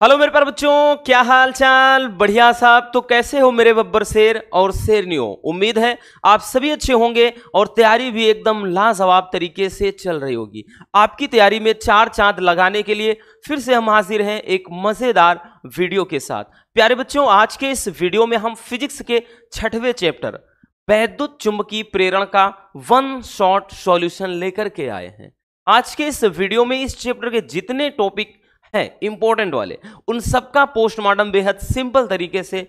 Hello मेरे प्यारे बच्चों, क्या हाल चाल? बढ़िया साहब। तो कैसे हो मेरे बब्बर शेर और शेरनियों? उम्मीद है आप सभी अच्छे होंगे और तैयारी भी एकदम लाजवाब तरीके से चल रही होगी। आपकी तैयारी में चार चांद लगाने के लिए फिर से हम हाजिर हैं एक मजेदार वीडियो के साथ। प्यारे बच्चों, आज के इस वीडियो में हम फिजिक्स के 6वें चैप्टर वैद्युत चुंबकीय प्रेरण का वन शॉट सॉल्यूशन लेकर के आए हैं। आज के इस वीडियो में इस चैप्टर के जितने टॉपिक है इंपॉर्टेंट वाले, उन सबका पोस्टमार्टम बेहद सिंपल तरीके से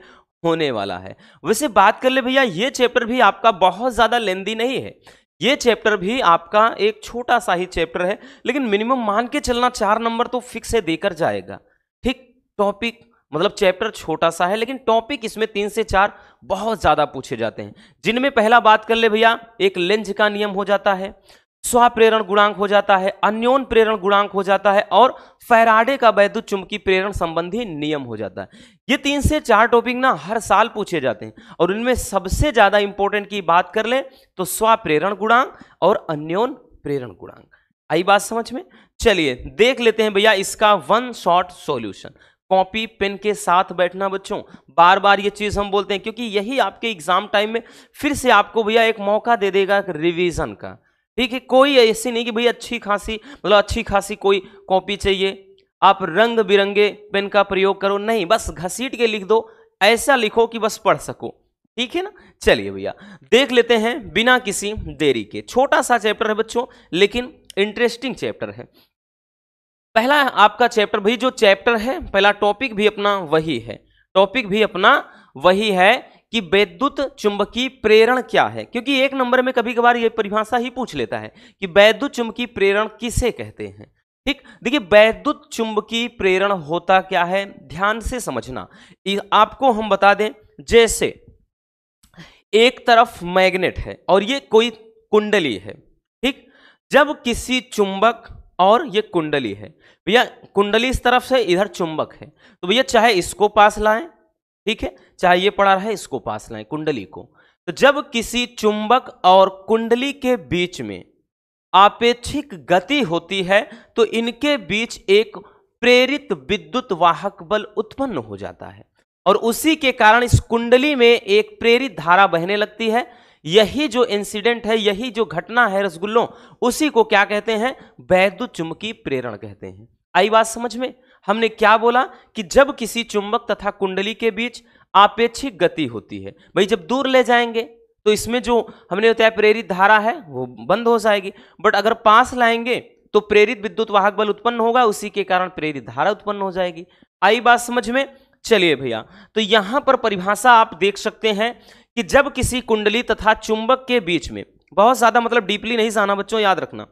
होने वाला है। वैसे बात कर ले भैया, ये चैप्टर भी आपका बहुत ज्यादा लेंदी नहीं है। ये चैप्टर भी आपका एक छोटा सा ही चैप्टर है, लेकिन मिनिमम मान के चलना 4 नंबर तो फिक्स है देकर जाएगा। ठीक, टॉपिक मतलब चैप्टर छोटा सा है, लेकिन टॉपिक इसमें 3 से 4 बहुत ज्यादा पूछे जाते हैं, जिनमें पहला बात कर ले भैया, एक लेंज का नियम हो जाता है, स्वप्रेरण गुणांक हो जाता है, अन्योन प्रेरण गुणांक हो जाता है और फैराडे का वैद्युत चुंबकीय प्रेरण संबंधी नियम हो जाता है। ये 3 से 4 टॉपिक ना हर साल पूछे जाते हैं और उनमें सबसे ज्यादा इंपॉर्टेंट की बात कर ले तो स्वप्रेरण गुणांक और अन्योन प्रेरण गुणांक। आई बात समझ में? चलिए देख लेते हैं भैया इसका one shot solution. Copy pen के साथ बैठना बच्चों, बार बार ये चीज हम बोलते हैं क्योंकि यही आपके एग्जाम टाइम में फिर से आपको भैया एक मौका दे देगा रिवीजन का। ठीक है, कोई ऐसी नहीं कि भैया अच्छी खासी कोई कॉपी चाहिए, आप रंग बिरंगे पेन का प्रयोग करो, नहीं, बस घसीट के लिख दो, ऐसा लिखो कि बस पढ़ सको। ठीक है ना? चलिए भैया देख लेते हैं बिना किसी देरी के। छोटा सा चैप्टर है बच्चों, लेकिन इंटरेस्टिंग चैप्टर है। पहला आपका चैप्टर भाई, जो चैप्टर है पहला टॉपिक भी अपना वही है कि वैद्युत चुंबकीय प्रेरण क्या है, क्योंकि एक नंबर में कभी कभार ये परिभाषा ही पूछ लेता है कि वैद्युत चुंबकीय प्रेरण किसे कहते हैं। ठीक, देखिए वैद्युत चुंबकीय प्रेरण होता क्या है, ध्यान से समझना। आपको हम बता दें, जैसे एक तरफ मैग्नेट है और ये कोई कुंडली है। ठीक, जब किसी चुंबक और ये कुंडली है भैया, कुंडली इस तरफ से, इधर चुंबक है, तो भैया चाहे इसको पास लाएं, ठीक है, चाहे ये पड़ा रहे इसको पास लाएं कुंडली को। तो जब किसी चुंबक और कुंडली के बीच में आपेक्षिक गति होती है तो इनके बीच एक प्रेरित विद्युत वाहक बल उत्पन्न हो जाता है और उसी के कारण इस कुंडली में एक प्रेरित धारा बहने लगती है। यही जो इंसिडेंट है, यही जो घटना है रसगुल्लों, उसी को क्या कहते हैं? वैद्युत चुंबकीय प्रेरण कहते हैं। आई बात समझ में? हमने क्या बोला कि जब किसी चुंबक तथा कुंडली के बीच आपेक्षिक गति होती है, भाई जब दूर ले जाएंगे तो इसमें जो हमने बताया प्रेरित धारा है वो बंद हो जाएगी, बट अगर पास लाएंगे तो प्रेरित विद्युत वाहक बल उत्पन्न होगा, उसी के कारण प्रेरित धारा उत्पन्न हो जाएगी। आई बात समझ में? चलिए भैया, तो यहां पर परिभाषा आप देख सकते हैं कि जब किसी कुंडली तथा चुंबक के बीच में, बहुत ज्यादा मतलब डीपली नहीं जाना बच्चों, याद रखना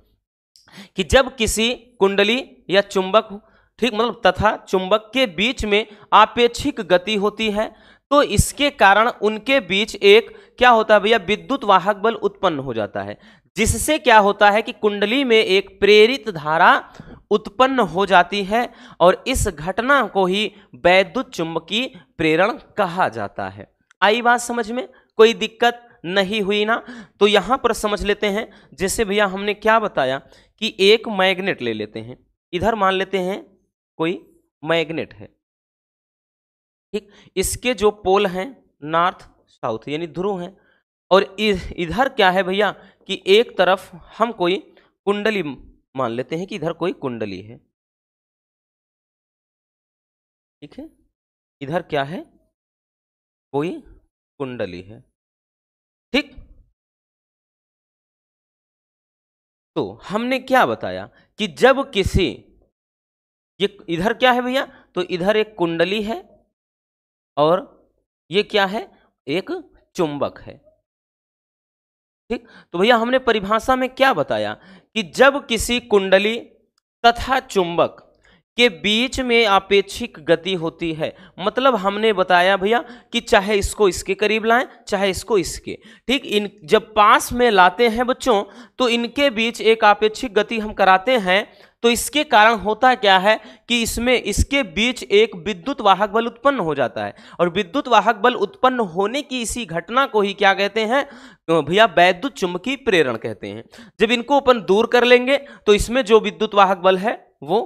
कि जब किसी कुंडली या चुंबक, ठीक, मतलब तथा चुंबक के बीच में आपेक्षिक गति होती है तो इसके कारण उनके बीच एक क्या होता है भैया, विद्युत वाहक बल उत्पन्न हो जाता है, जिससे क्या होता है कि कुंडली में एक प्रेरित धारा उत्पन्न हो जाती है और इस घटना को ही वैद्युत चुंबकीय प्रेरण कहा जाता है। आई बात समझ में? कोई दिक्कत नहीं हुई ना? तो यहां पर समझ लेते हैं, जैसे भैया हमने क्या बताया कि एक मैग्नेट ले लेते हैं, इधर मान लेते हैं कोई मैग्नेट है, ठीक, इसके जो पोल हैं नॉर्थ साउथ यानी ध्रुव हैं, और इधर क्या है भैया कि एक तरफ हम कोई कुंडली मान लेते हैं कि इधर कोई कुंडली है। ठीक है, इधर क्या है, कोई कुंडली है। ठीक, तो हमने क्या बताया कि जब किसी, ये इधर क्या है भैया, तो इधर एक कुंडली है और ये क्या है, एक चुंबक है। ठीक, तो भैया हमने परिभाषा में क्या बताया कि जब किसी कुंडली तथा चुंबक के बीच में आपेक्षिक गति होती है, मतलब हमने बताया भैया कि चाहे इसको इसके करीब लाएं चाहे इसको इसके, ठीक, इन जब पास में लाते हैं बच्चों तो इनके बीच एक आपेक्षिक गति हम कराते हैं, तो इसके कारण होता क्या है कि इसमें इसके बीच एक विद्युत वाहक बल उत्पन्न हो जाता है और विद्युत वाहक बल उत्पन्न होने की इसी घटना को ही क्या कहते हैं भैया, वैद्युत चुंबकीय प्रेरण कहते हैं। जब इनको अपन दूर कर लेंगे तो इसमें जो विद्युत वाहक बल है वो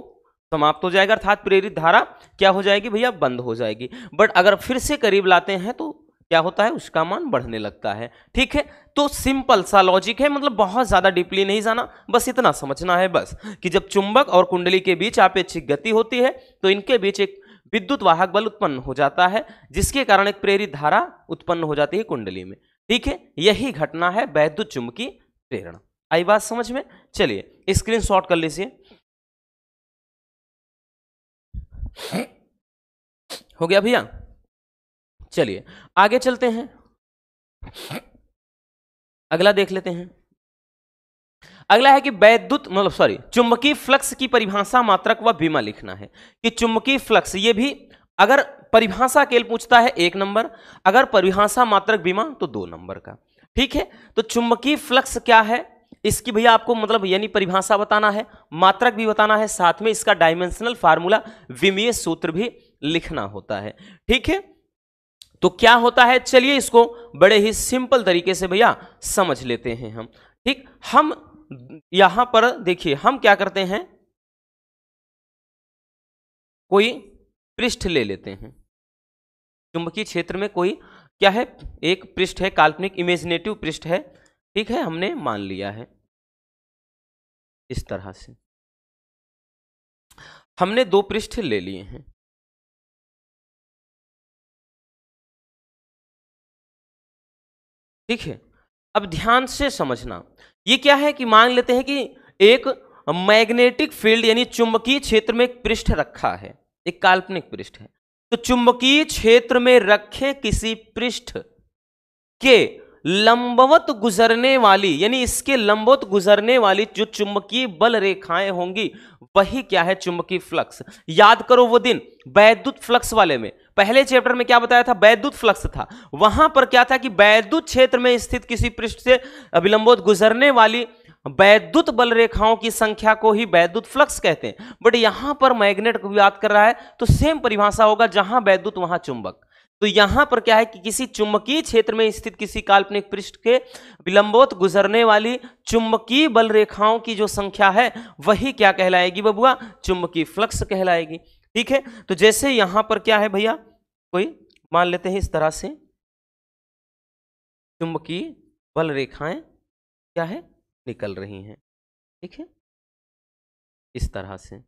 समाप्त हो जाएगा, अर्थात प्रेरित धारा क्या हो जाएगी भैया, बंद हो जाएगी। बट अगर फिर से करीब लाते हैं तो क्या होता है, उसका मान बढ़ने लगता है। ठीक है, तो सिंपल सा लॉजिक है, मतलब बहुत ज्यादा डीपली नहीं जाना, बस इतना समझना है बस कि जब चुंबक और कुंडली के बीच आपेक्षिक गति होती है तो इनके बीच एक विद्युत वाहक बल उत्पन्न हो जाता है, जिसके कारण एक प्रेरित धारा उत्पन्न हो जाती है कुंडली में। ठीक है, यही घटना है वैद्युत चुंबकीय प्रेरण। आई बात समझ में? चलिए स्क्रीनशॉट कर लीजिए। हो गया भैया? चलिए आगे चलते हैं, अगला देख लेते हैं। अगला है कि वैद्युत मतलब सॉरी चुंबकीय फ्लक्स की परिभाषा, मात्रक व बीमा लिखना है कि चुंबकीय फ्लक्स, ये भी अगर परिभाषा केवल पूछता है 1 नंबर, अगर परिभाषा मात्रक बीमा तो 2 नंबर का। ठीक है, तो चुंबकीय फ्लक्स क्या है इसकी भैया आपको मतलब यानी परिभाषा बताना है, मात्रक भी बताना है, साथ में इसका डायमेंशनल फार्मूला विमीय सूत्र भी लिखना होता है। ठीक है, तो क्या होता है, चलिए इसको बड़े ही सिंपल तरीके से भैया समझ लेते हैं हम। ठीक, हम यहां पर देखिए हम क्या करते हैं, कोई पृष्ठ ले लेते हैं, चुंबकीय क्षेत्र में कोई क्या है, एक पृष्ठ है, काल्पनिक इमेजिनेटिव पृष्ठ है। ठीक है, हमने मान लिया है इस तरह से, हमने 2 पृष्ठ ले लिए हैं। ठीक है, अब ध्यान से समझना, ये क्या है कि मान लेते हैं कि एक मैग्नेटिक फील्ड यानी चुंबकीय क्षेत्र में एक पृष्ठ रखा है, एक काल्पनिक पृष्ठ है। तो चुंबकीय क्षेत्र में रखे किसी पृष्ठ के लंबवत गुजरने वाली यानी इसके लंबवत गुजरने वाली जो चुंबकीय बल रेखाएं होंगी वही क्या है, चुंबकीय फ्लक्स। याद करो वो दिन वैद्युत फ्लक्स वाले में, पहले चैप्टर में क्या बताया था, वैद्युत फ्लक्स था। वहां पर क्या था कि वैद्युत क्षेत्र में स्थित किसी पृष्ठ से अभिलंबोत गुजरने वाली वैद्युत बल रेखाओं की संख्या को ही वैद्युत फ्लक्स कहते हैं। बट यहां पर मैग्नेट को याद कर रहा है तो सेम परिभाषा होगा, जहां वैद्युत वहां चुंबक। तो यहां पर क्या है कि किसी चुंबकीय क्षेत्र में स्थित किसी काल्पनिक पृष्ठ के विलंबोत गुजरने वाली चुंबकीय बल रेखाओं की जो संख्या है वही क्या कहलाएगी बबुआ, चुंबकीय फ्लक्स कहलाएगी। ठीक है, तो जैसे यहां पर क्या है भैया, कोई मान लेते हैं इस तरह से चुंबकीय बल रेखाएं क्या है, निकल रही हैं। ठीक है, इस तरह से।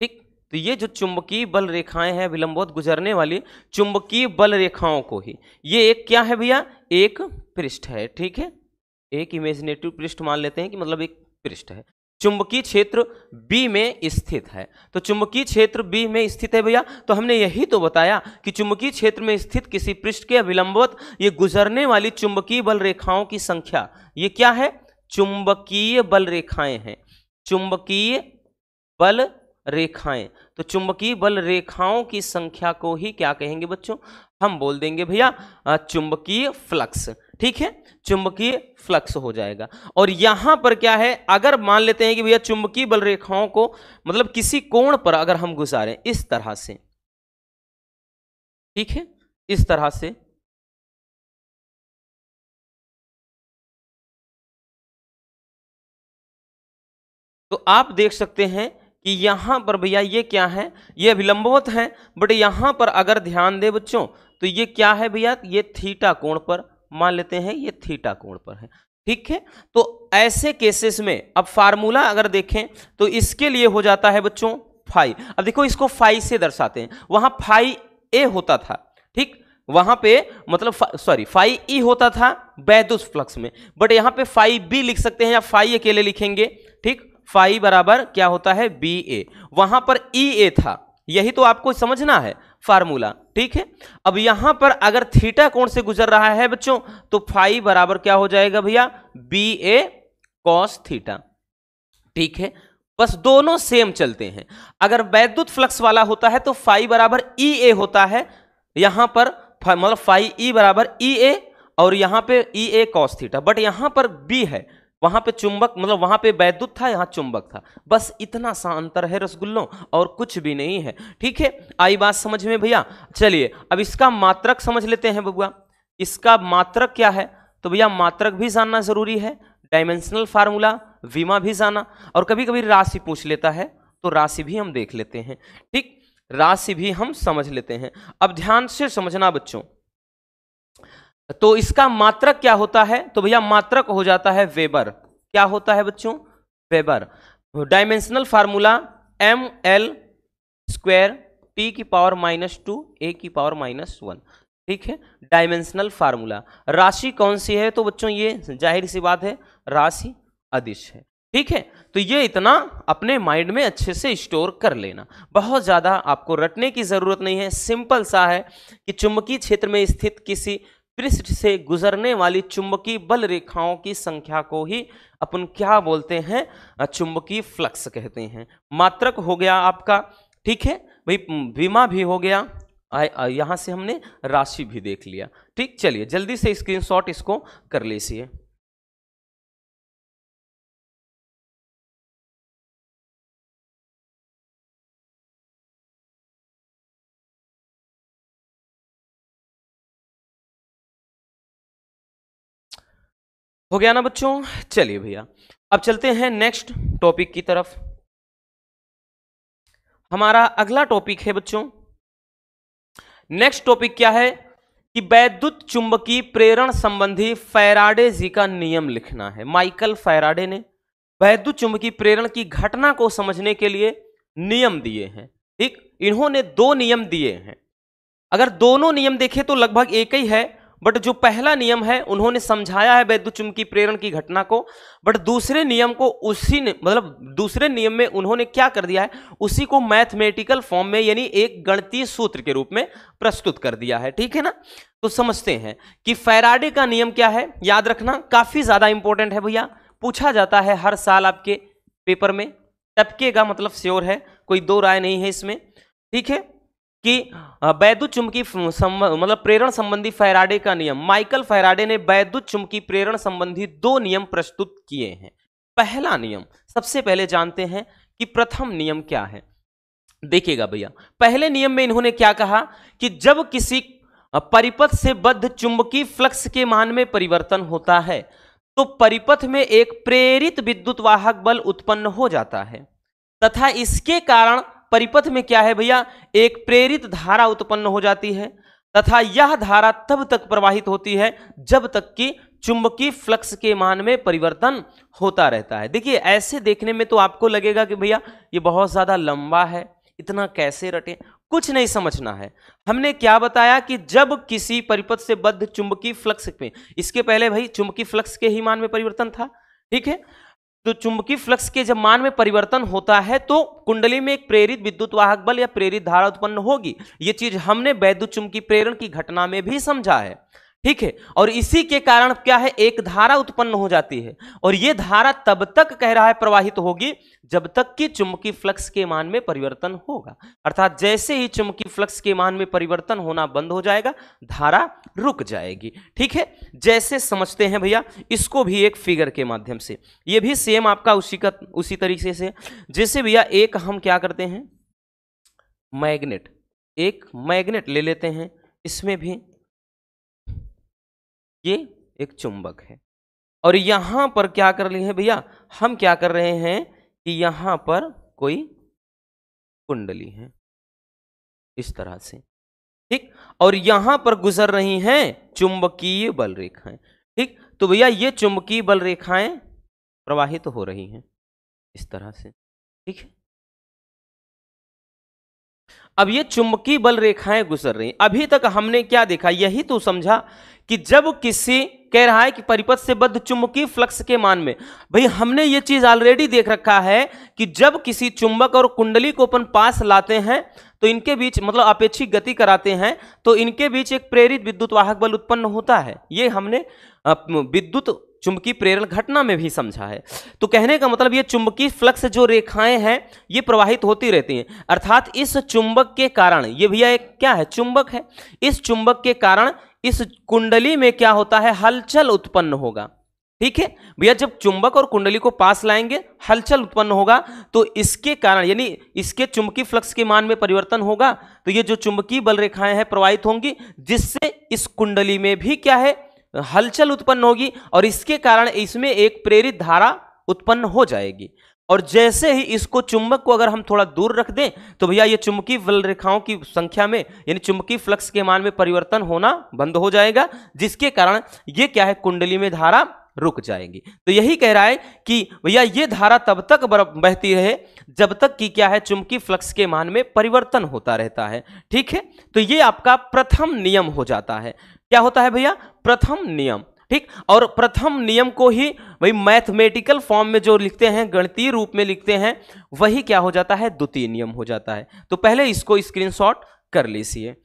ठीक, तो ये जो चुंबकीय बल रेखाएं हैं विलंबवत गुजरने वाली चुंबकीय बल रेखाओं को ही, ये एक क्या है भैया, एक पृष्ठ है। ठीक है, एक इमेजिनेटिव पृष्ठ मान लेते हैं कि मतलब एक पृष्ठ है, चुंबकीय क्षेत्र बी में स्थित है। तो चुंबकीय क्षेत्र बी में स्थित है भैया, तो हमने यही तो बताया कि चुंबकीय क्षेत्र में स्थित किसी पृष्ठ के विलंबवत ये गुजरने वाली चुंबकीय बल रेखाओं की संख्या, ये क्या है, चुंबकीय बल रेखाएं हैं, चुंबकीय बल रेखाएं। तो चुंबकीय बल रेखाओं की संख्या को ही क्या कहेंगे बच्चों, हम बोल देंगे भैया चुंबकीय फ्लक्स। ठीक है, चुंबकीय फ्लक्स हो जाएगा। और यहां पर क्या है, अगर मान लेते हैं कि भैया चुंबकीय बल रेखाओं को मतलब किसी कोण पर अगर हम गुजारें इस तरह से, ठीक है, इस तरह से, तो आप देख सकते हैं कि यहां पर भैया ये क्या है, ये विलंबवत है। बट यहां पर अगर ध्यान दे बच्चों तो ये क्या है भैया, ये थीटा कोण पर मान लेते हैं, ये थीटा कोण पर है। ठीक है, तो ऐसे केसेस में अब फार्मूला अगर देखें तो इसके लिए हो जाता है बच्चों फाई। अब देखो इसको फाई से दर्शाते हैं, वहां फाई ए होता था, ठीक, वहां पे मतलब सॉरी फाई ई होता था वैद्युत फ्लक्स में, बट यहां पे फाई बी लिख सकते हैं या फाई अकेले लिखेंगे। ठीक, फाई बराबर क्या होता है, बी ए, वहां पर ई ए था, यही तो आपको समझना है फार्मूला। ठीक है, अब यहां पर अगर थीटा कोण से गुजर रहा है बच्चों तो फाई बराबर क्या हो जाएगा भैया, बी ए कॉस थीटा। ठीक है, बस दोनों सेम चलते हैं। अगर वैद्युत फ्लक्स वाला होता है तो फाई बराबर ई ए होता है, यहां पर मतलब फाई ई बराबर ई ए और यहां पे ई ए कॉस थीटा। बट यहां पर बी है, वहां पे चुंबक मतलब वहां पे वैद्युत था, यहां चुंबक था, बस इतना सा अंतर है रसगुल्लों, और कुछ भी नहीं है। ठीक है, आई बात समझ में भैया। चलिए अब इसका मात्रक समझ लेते हैं बबुआ। इसका मात्रक क्या है, तो भैया मात्रक भी जानना जरूरी है, डायमेंशनल फार्मूला, विमा भी जाना, और कभी कभी राशि पूछ लेता है तो राशि भी हम देख लेते हैं। ठीक, राशि भी हम समझ लेते हैं। अब ध्यान से समझना बच्चों, तो इसका मात्रक क्या होता है? तो भैया मात्रक हो जाता है वेबर। क्या होता है बच्चों? Weber. Dimensional formula ml square t की पावर -2 a की पावर -1। ठीक है, डायमेंशनल फार्मूला। राशि कौन सी है? तो बच्चों ये जाहिर सी बात है, राशि अदिश है। ठीक है, तो ये इतना अपने माइंड में अच्छे से स्टोर कर लेना, बहुत ज्यादा आपको रटने की जरूरत नहीं है। सिंपल सा है कि चुंबकीय क्षेत्र में स्थित किसी पृष्ठ से गुजरने वाली चुंबकीय बल रेखाओं की संख्या को ही अपन क्या बोलते हैं? चुंबकीय फ्लक्स कहते हैं। मात्रक हो गया आपका। ठीक है भाई, विमा भी हो गया, यहां से हमने राशि भी देख लिया। ठीक, चलिए जल्दी से स्क्रीनशॉट इसको कर लीजिए। हो गया ना बच्चों? चलिए भैया अब चलते हैं नेक्स्ट टॉपिक की तरफ। हमारा अगला टॉपिक है बच्चों, नेक्स्ट टॉपिक क्या है कि वैद्युत चुंबकीय प्रेरण संबंधी फैराडे जी का नियम लिखना है। माइकल फैराडे ने वैद्युत चुंबकीय प्रेरण की घटना को समझने के लिए नियम दिए हैं। ठीक, इन्होंने 2 नियम दिए हैं। अगर दोनों नियम देखें तो लगभग एक ही है, बट जो पहला नियम है उन्होंने समझाया है वैद्युत चुंबकीय प्रेरण की घटना को, बट दूसरे नियम को उसी ने मतलब दूसरे नियम में उन्होंने क्या कर दिया है, उसी को मैथमेटिकल फॉर्म में यानी एक गणितीय सूत्र के रूप में प्रस्तुत कर दिया है। ठीक है ना, तो समझते हैं कि फैराडे का नियम क्या है। याद रखना, काफी ज्यादा इंपॉर्टेंट है भैया, पूछा जाता है हर साल आपके पेपर में, टपकेगा मतलब श्योर है, कोई दो राय नहीं है इसमें। ठीक है, कि वैद्युत चुंबकीय मतलब प्रेरण संबंधी फैराडे का नियम, माइकल फैराडे ने वैद्युत चुंबकीय प्रेरण संबंधी 2 नियम प्रस्तुत किए हैं। पहला नियम सबसे पहले जानते हैं कि प्रथम नियम क्या है। देखिएगा भैया, पहले नियम में इन्होंने क्या कहा कि जब किसी परिपथ से बद्ध चुंबकीय फ्लक्स के मान में परिवर्तन होता है तो परिपथ में एक प्रेरित विद्युत वाहक बल उत्पन्न हो जाता है तथा इसके कारण परिपथ में क्या है भैया, एक प्रेरित धारा उत्पन्न हो जाती है तथा यह धारा तब तक प्रवाहित होती है जब तक कि चुंबकीय फ्लक्स के मान में परिवर्तन होता रहता है। देखिए ऐसे देखने में तो आपको लगेगा कि भैया ये बहुत ज्यादा लंबा है, इतना कैसे रटे, कुछ नहीं समझना है। हमने क्या बताया कि जब किसी परिपथ से बद्ध चुंबकीय फ्लक्स में, इसके पहले भाई चुंबकीय फ्लक्स के ही मान में परिवर्तन था। ठीक है, तो चुंबकीय फ्लक्स के जब मान में परिवर्तन होता है तो कुंडली में एक प्रेरित विद्युत वाहक बल या प्रेरित धारा उत्पन्न होगी। यह चीज हमने वैद्युत चुंबकीय प्रेरण की घटना में भी समझा है। ठीक है, और इसी के कारण क्या है, एक धारा उत्पन्न हो जाती है और यह धारा तब तक कह रहा है प्रवाहित होगी जब तक कि चुंबकीय फ्लक्स के मान में परिवर्तन होगा। अर्थात जैसे ही चुंबकीय फ्लक्स के मान में परिवर्तन होना बंद हो जाएगा, धारा रुक जाएगी। ठीक है, जैसे समझते हैं भैया इसको भी एक फिगर के माध्यम से, यह भी सेम आपका उसी तरीके से। जैसे भैया एक हम क्या करते हैं, मैग्नेट, एक मैग्नेट ले लेते हैं, इसमें भी ये एक चुंबक है और यहां पर क्या कर रहे हैं भैया, हम क्या कर रहे हैं कि यहां पर कोई कुंडली है इस तरह से। ठीक, और यहां पर गुजर रही हैं चुंबकीय बल रेखाएं। ठीक, तो भैया ये चुंबकीय बल रेखाएं प्रवाहित हो रही हैं इस तरह से। ठीक है, अब ये चुंबकीय बल रेखाएं गुजर रही। अभी तक हमने क्या देखा, यही तो समझा कि जब किसी कह रहा है कि परिपथ से बद्ध चुंबकीय फ्लक्स के मान में, भाई हमने ये चीज ऑलरेडी देख रखा है कि जब किसी चुंबक और कुंडली को अपन पास लाते हैं तो इनके बीच मतलब अपेक्षिक गति कराते हैं तो इनके बीच एक प्रेरित विद्युत वाहक बल उत्पन्न होता है। ये हमने विद्युत चुंबकीय प्रेरण घटना में भी समझा है। तो कहने का मतलब ये चुंबकीय फ्लक्स जो रेखाएं हैं ये प्रवाहित होती रहती हैं, अर्थात इस चुंबक के कारण, ये भैया एक क्या है, चुंबक है, इस चुंबक के कारण इस कुंडली में क्या होता है, हलचल उत्पन्न होगा। ठीक है भैया, जब चुंबक और कुंडली को पास लाएंगे हलचल उत्पन्न होगा तो इसके कारण यानी इसके चुंबकीय फ्लक्स के मान में परिवर्तन होगा तो ये जो चुंबकीय बल रेखाएं हैं प्रवाहित होंगी जिससे इस कुंडली में भी क्या है, हलचल उत्पन्न होगी और इसके कारण इसमें एक प्रेरित धारा उत्पन्न हो जाएगी। और जैसे ही इसको चुंबक को अगर हम थोड़ा दूर रख दें तो भैया ये चुंबकीय बल रेखाओं की संख्या में यानी चुंबकीय फ्लक्स के मान में परिवर्तन होना बंद हो जाएगा, जिसके कारण ये क्या है, कुंडली में धारा रुक जाएगी। तो यही कह रहा है कि भैया ये धारा तब तक बहती रहे जब तक कि क्या है, चुंबकीय फ्लक्स के मान में परिवर्तन होता रहता है। ठीक है, तो ये आपका प्रथम नियम हो जाता है। क्या होता है भैया, प्रथम नियम। ठीक, और प्रथम नियम को ही भाई मैथमेटिकल फॉर्म में जो लिखते हैं, गणितीय रूप में लिखते हैं, वही क्या हो जाता है, द्वितीय नियम हो जाता है। तो पहले इसको स्क्रीनशॉट कर लीजिए।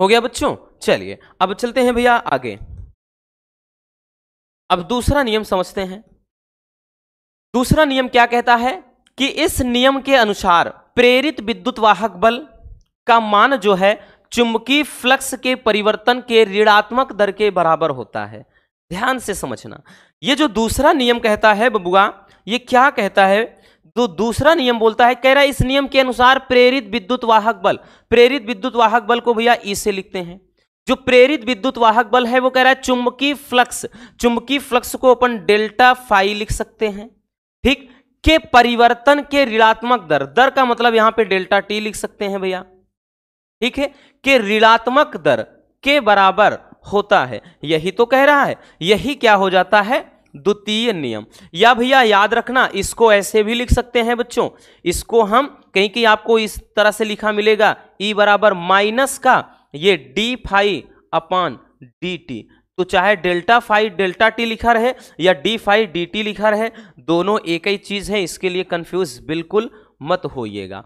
हो गया बच्चों, चलिए अब चलते हैं भैया आगे। अब दूसरा नियम समझते हैं। दूसरा नियम क्या कहता है कि इस नियम के अनुसार प्रेरित विद्युत वाहक बल का मान जो है चुंबकीय फ्लक्स के परिवर्तन के ऋणात्मक दर के बराबर होता है। ध्यान से समझना, ये जो दूसरा नियम कहता है बबुआ, ये क्या कहता है, तो दूसरा नियम बोलता है, कह रहा है इस नियम के अनुसार प्रेरित विद्युत वाहक बल, प्रेरित विद्युत वाहक बल को भैया ई से लिखते हैं। जो प्रेरित विद्युत वाहक बल है वो कह रहा है चुंबकीय फ्लक्स, चुंबकीय फ्लक्स को अपन डेल्टा फाई लिख सकते हैं। ठीक, के परिवर्तन के ऋणात्मक दर, दर का मतलब यहां पे डेल्टा टी लिख सकते हैं भैया। ठीक है, के ऋणात्मक दर के बराबर होता है, यही तो कह रहा है। यही क्या हो जाता है, द्वितीय नियम। या भैया याद रखना, इसको ऐसे भी लिख सकते हैं बच्चों, इसको हम कहीं कहीं आपको इस तरह से लिखा मिलेगा, ई बराबर माइनस का ये डी फाई अपान डी टी। तो चाहे डेल्टा फाई डेल्टा टी लिखा रहे या डी फाई डी टी लिखा रहे, दोनों एक ही चीज है, इसके लिए कंफ्यूज बिल्कुल मत होइएगा।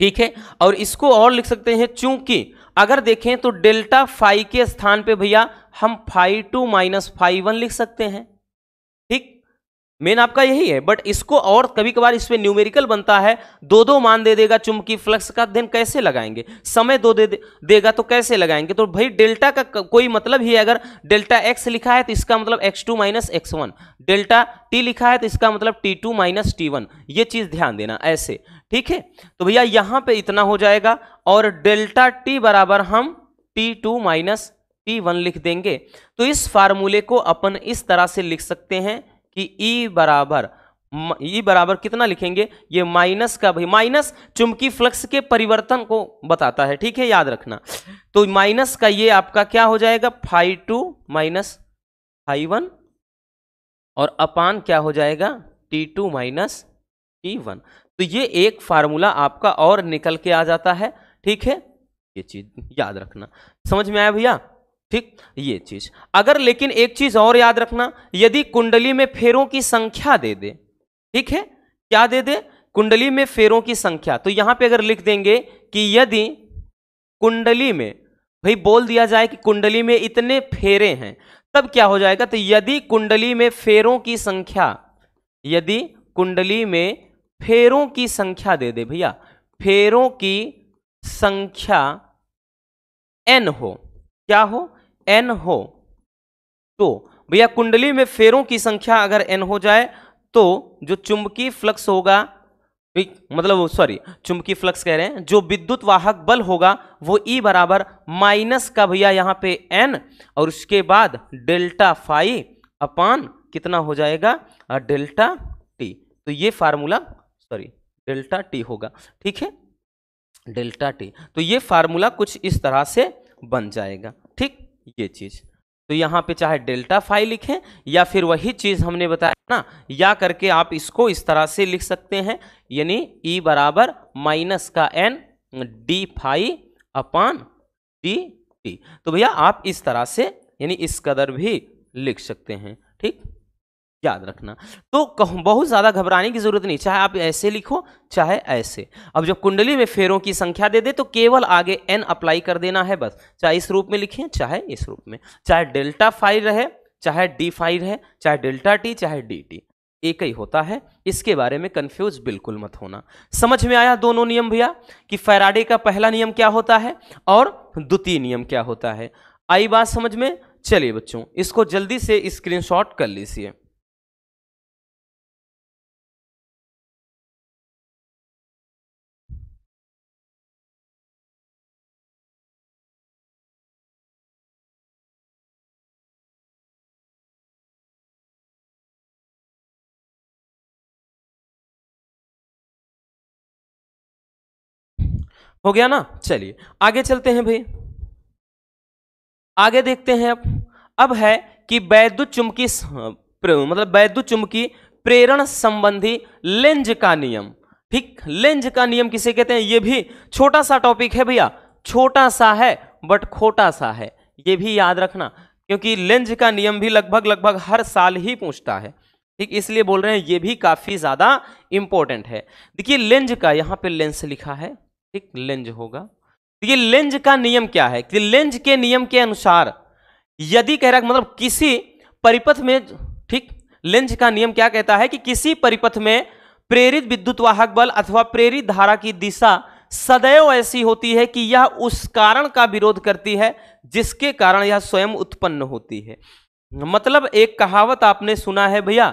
ठीक है, और इसको और लिख सकते हैं, चूंकि अगर देखें तो डेल्टा फाई के स्थान पे भैया हम phi two minus phi one लिख सकते हैं। ठीक, मेन आपका यही है, बट इसको और कभी कभार इसमें न्यूमेरिकल बनता है, दो दो मान दे देगा चुंबकीय फ्लक्स का, देन कैसे लगाएंगे, समय दो देगा तो कैसे लगाएंगे। तो भाई डेल्टा का कोई मतलब ही है, अगर डेल्टा एक्स लिखा है तो इसका मतलब X two minus X one, delta T लिखा है तो इसका मतलब T two minus T one, ये चीज ध्यान देना ऐसे। ठीक है, तो भैया यहां पे इतना हो जाएगा और डेल्टा टी बराबर हम T two minus T one लिख देंगे। तो इस फार्मूले को अपन इस तरह से लिख सकते हैं कि ई बराबर कितना लिखेंगे, ये माइनस का, भाई माइनस चुंबकीय फ्लक्स के परिवर्तन को बताता है। ठीक है, याद रखना। तो माइनस का ये आपका क्या हो जाएगा, phi two minus phi one, और अपान क्या हो जाएगा, T two minus T one. तो ये एक फार्मूला आपका और निकल के आ जाता है। ठीक है, ये चीज याद रखना, समझ में आया भैया। ठीक, ये चीज अगर, लेकिन एक चीज और याद रखना, यदि कुंडली में फेरों की संख्या दे दे, ठीक है, क्या दे दे, कुंडली में फेरों की संख्या, तो यहां पे अगर लिख देंगे कि यदि कुंडली में, भाई बोल दिया जाए कि कुंडली में इतने फेरे हैं, तब क्या हो जाएगा, तो यदि कुंडली में फेरों की संख्या, यदि कुंडली में फेरों की संख्या दे दे भैया, फेरों की संख्या n हो, क्या हो, n हो, तो भैया कुंडली में फेरों की संख्या अगर n हो जाए तो जो चुंबकीय फ्लक्स होगा, मतलब सॉरी चुंबकीय फ्लक्स कह रहे हैं, जो विद्युत वाहक बल होगा वो E बराबर माइनस का भैया यहाँ पे n, और उसके बाद डेल्टा फाई अपान कितना हो जाएगा, डेल्टा टी। तो ये फार्मूला, सॉरी डेल्टा टी होगा। ठीक है, डेल्टा टी, तो ये फार्मूला कुछ इस तरह से बन जाएगा। ठीक, ये चीज, तो यहां पे चाहे डेल्टा फाई लिखें या फिर वही चीज हमने बताया ना, या करके आप इसको इस तरह से लिख सकते हैं, यानी E बराबर माइनस का n डी फाई अपान डी टी। तो भैया आप इस तरह से यानी इस कदर भी लिख सकते हैं। ठीक, याद रखना। तो बहुत ज्यादा घबराने की जरूरत नहीं, चाहे आप ऐसे लिखो चाहे ऐसे। अब जब कुंडली में फेरों की संख्या दे दे तो केवल आगे n अप्लाई कर देना है बस, चाहे इस रूप में लिखें चाहे इस रूप में, चाहे डेल्टा फाई रहे चाहे डी फाई रहे, चाहे डेल्टा टी चाहे डी टी, एक ही होता है। इसके बारे में कंफ्यूज बिल्कुल मत होना। समझ में आया दोनों नियम भैया, कि फैराडे का पहला नियम क्या होता है और द्वितीय नियम क्या होता है। आई बात समझ में। चलिए बच्चों, इसको जल्दी से स्क्रीनशॉट कर लीजिए। हो गया ना। चलिए आगे चलते हैं भाई, आगे देखते हैं। अब है कि वैद्युत चुंबकीय मतलब वैद्युत चुंबकीय प्रेरण संबंधी लेंज का नियम। ठीक, लेंज का नियम किसे कहते हैं? ये भी छोटा सा टॉपिक है भैया, छोटा सा है बट खोटा सा है, ये भी याद रखना, क्योंकि लेंज का नियम भी लगभग हर साल ही पूछता है। ठीक, इसलिए बोल रहे हैं ये भी काफी ज्यादा इंपॉर्टेंट है। देखिए लेंज का, यहां पे लेंस लिखा है, ठीक, लेंज होगा। देखिए लेंज का नियम क्या है कि लेंज के नियम के अनुसार यदि कह रहा मतलब किसी परिपथ में, ठीक, लेंज का नियम क्या कहता है कि किसी परिपथ में प्रेरित विद्युत वाहक बल अथवा प्रेरित धारा की दिशा सदैव ऐसी होती है कि यह उस कारण का विरोध करती है जिसके कारण यह स्वयं उत्पन्न होती है। मतलब एक कहावत आपने सुना है भैया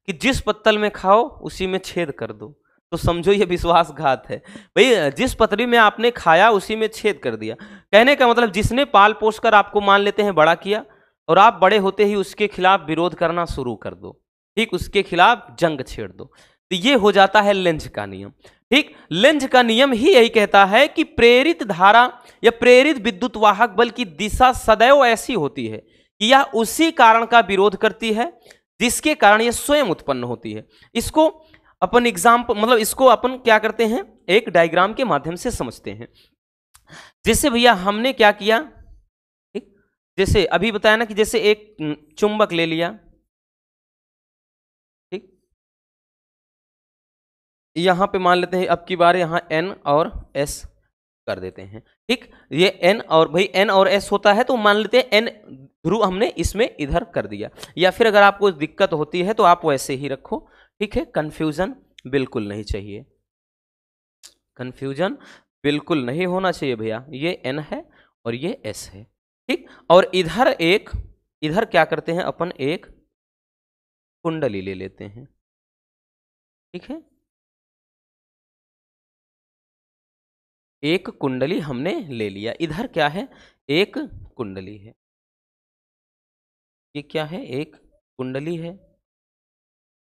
कि जिस पत्तल में खाओ उसी में छेद कर दो, तो समझो ये विश्वासघात है भाई। जिस पतरी में आपने खाया उसी में छेद कर दिया। कहने का मतलब जिसने पाल पोस कर आपको मान लेते हैं बड़ा किया, और आप बड़े होते ही उसके खिलाफ विरोध करना शुरू कर दो, ठीक, उसके खिलाफ जंग छेड़ दो, तो ये हो जाता है लेंज का नियम। ठीक, लेंज का नियम ही यही कहता है कि प्रेरित धारा या प्रेरित विद्युत वाहक बल की दिशा सदैव ऐसी होती है कि यह उसी कारण का विरोध करती है जिसके कारण यह स्वयं उत्पन्न होती है। इसको अपन एग्जाम्पल मतलब इसको अपन क्या करते हैं, एक डायग्राम के माध्यम से समझते हैं। जैसे भैया हमने क्या किया, ठीक, जैसे अभी बताया ना कि जैसे एक चुंबक ले लिया, ठीक, यहां पे मान लेते हैं अब की बार यहां N और S कर देते हैं। ठीक, ये N और भाई N और S होता है तो मान लेते हैं N ध्रुव हमने इसमें इधर कर दिया, या फिर अगर आपको दिक्कत होती है तो आप वैसे ही रखो। ठीक है, कंफ्यूजन बिल्कुल नहीं चाहिए, कंफ्यूजन बिल्कुल नहीं होना चाहिए भैया। ये N है और ये S है, ठीक, और इधर क्या करते हैं अपन, एक कुंडली ले लेते हैं। ठीक है, एक कुंडली हमने ले लिया, इधर क्या है, एक कुंडली है, ये क्या है, एक कुंडली है,